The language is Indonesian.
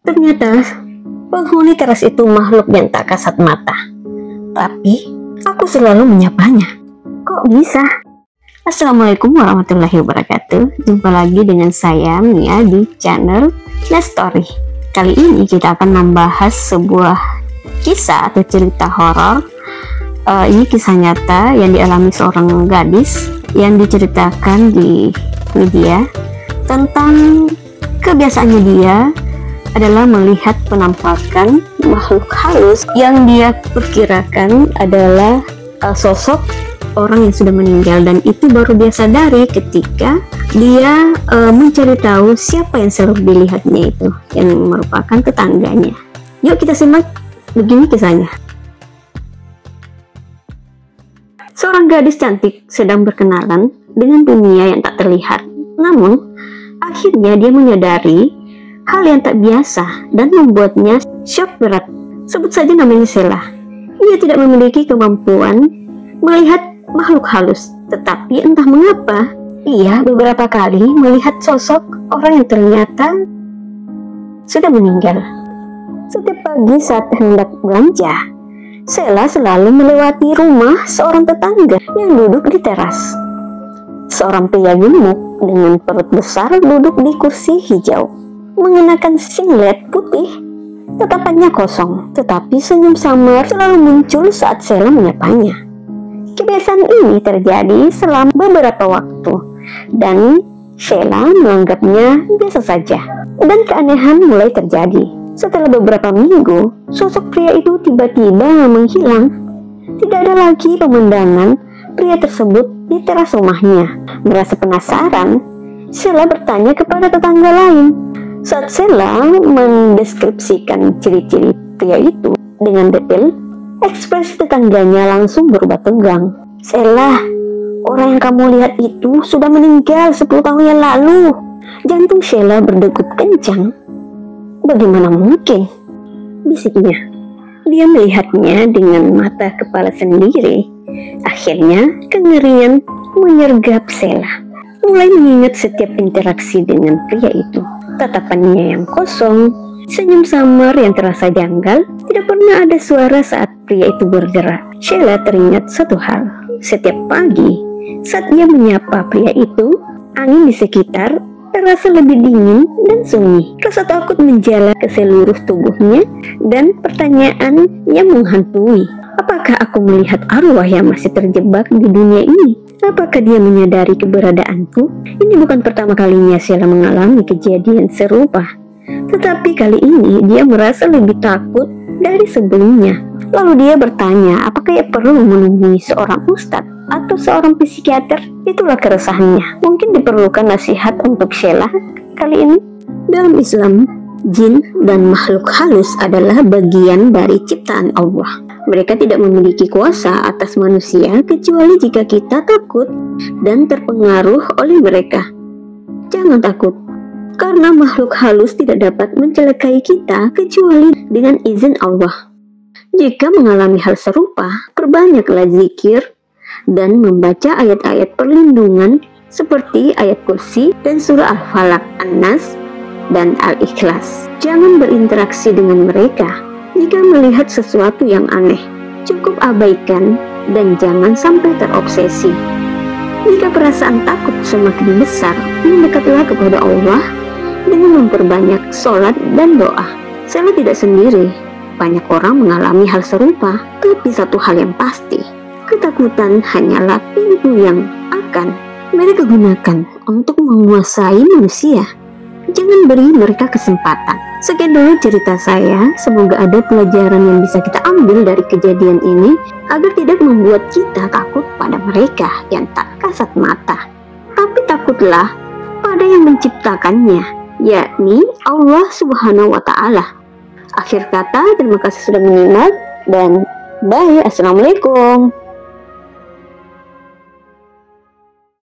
Ternyata penghuni teras itu makhluk yang tak kasat mata. Tapi aku selalu menyapanya. Kok bisa? Assalamualaikum warahmatullahi wabarakatuh. Jumpa lagi dengan saya Mia di channel Nestory. Kali ini kita akan membahas sebuah kisah atau cerita horor. Ini kisah nyata yang dialami seorang gadis yang diceritakan di media tentang kebiasaannya dia adalah melihat penampakan makhluk halus yang dia perkirakan adalah sosok orang yang sudah meninggal, dan itu baru dia sadari ketika dia mencari tahu siapa yang selalu dilihatnya itu, yang merupakan tetangganya. Yuk kita simak, begini kisahnya. Seorang gadis cantik sedang berkenalan dengan dunia yang tak terlihat. Namun akhirnya dia menyadari hal yang tak biasa dan membuatnya syok berat. Sebut saja namanya Sheila. Ia tidak memiliki kemampuan melihat makhluk halus, tetapi entah mengapa ia beberapa kali melihat sosok orang yang ternyata sudah meninggal. Setiap pagi saat hendak belanja, Sheila selalu melewati rumah seorang tetangga yang duduk di teras. Seorang pria gemuk dengan perut besar duduk di kursi hijau, mengenakan singlet putih. Tatapannya kosong, tetapi senyum samar selalu muncul saat Sheila menyapanya. Kebiasaan ini terjadi selama beberapa waktu, dan Sheila menganggapnya biasa saja. Dan keanehan mulai terjadi. Setelah beberapa minggu, sosok pria itu tiba-tiba menghilang. Tidak ada lagi pemandangan pria tersebut di teras rumahnya. Merasa penasaran, Sheila bertanya kepada tetangga lain. Saat Sheila mendeskripsikan ciri-ciri pria itu dengan detail, ekspresi tetangganya langsung berubah tegang. "Sheila, orang yang kamu lihat itu sudah meninggal 10 tahun yang lalu." Jantung Sheila berdegup kencang. "Bagaimana mungkin?" bisiknya. Dia melihatnya dengan mata kepala sendiri. Akhirnya kengerian menyergap Sheila. Mulai mengingat setiap interaksi dengan pria itu. Tatapannya yang kosong, senyum samar yang terasa janggal, tidak pernah ada suara saat pria itu bergerak. Sheila teringat satu hal. Setiap pagi, saat ia menyapa pria itu, angin di sekitar terasa lebih dingin dan sunyi. Rasa takut menjala ke seluruh tubuhnya, dan pertanyaan yang menghantui. Apakah aku melihat arwah yang masih terjebak di dunia ini? Apakah dia menyadari keberadaanku? Ini bukan pertama kalinya Sheila mengalami kejadian serupa. Tetapi kali ini dia merasa lebih takut dari sebelumnya. Lalu dia bertanya, apakah ia perlu menemui seorang ustadz atau seorang psikiater? Itulah keresahannya. Mungkin diperlukan nasihat untuk Sheila kali ini. Dalam Islam, jin dan makhluk halus adalah bagian dari ciptaan Allah. Mereka tidak memiliki kuasa atas manusia kecuali jika kita takut dan terpengaruh oleh mereka. Jangan takut, karena makhluk halus tidak dapat mencelakai kita kecuali dengan izin Allah. Jika mengalami hal serupa, perbanyaklah zikir dan membaca ayat-ayat perlindungan seperti ayat kursi dan surah Al-Falaq, An-Nas, dan Al-Ikhlas. Jangan berinteraksi dengan mereka. Jika melihat sesuatu yang aneh, cukup abaikan dan jangan sampai terobsesi. Jika perasaan takut semakin besar, mendekatlah kepada Allah dengan memperbanyak sholat dan doa. Sheila tidak sendiri. Banyak orang mengalami hal serupa, tapi satu hal yang pasti, ketakutan hanyalah pintu yang akan mereka gunakan untuk menguasai manusia. Jangan beri mereka kesempatan. Sekian dulu cerita saya. Semoga ada pelajaran yang bisa kita ambil dari kejadian ini, agar tidak membuat kita takut pada mereka yang tak kasat mata. Tapi takutlah pada yang menciptakannya, yakni Allah Subhanahu wa Ta'ala. Akhir kata, terima kasih sudah menyimak, dan bye. Assalamualaikum.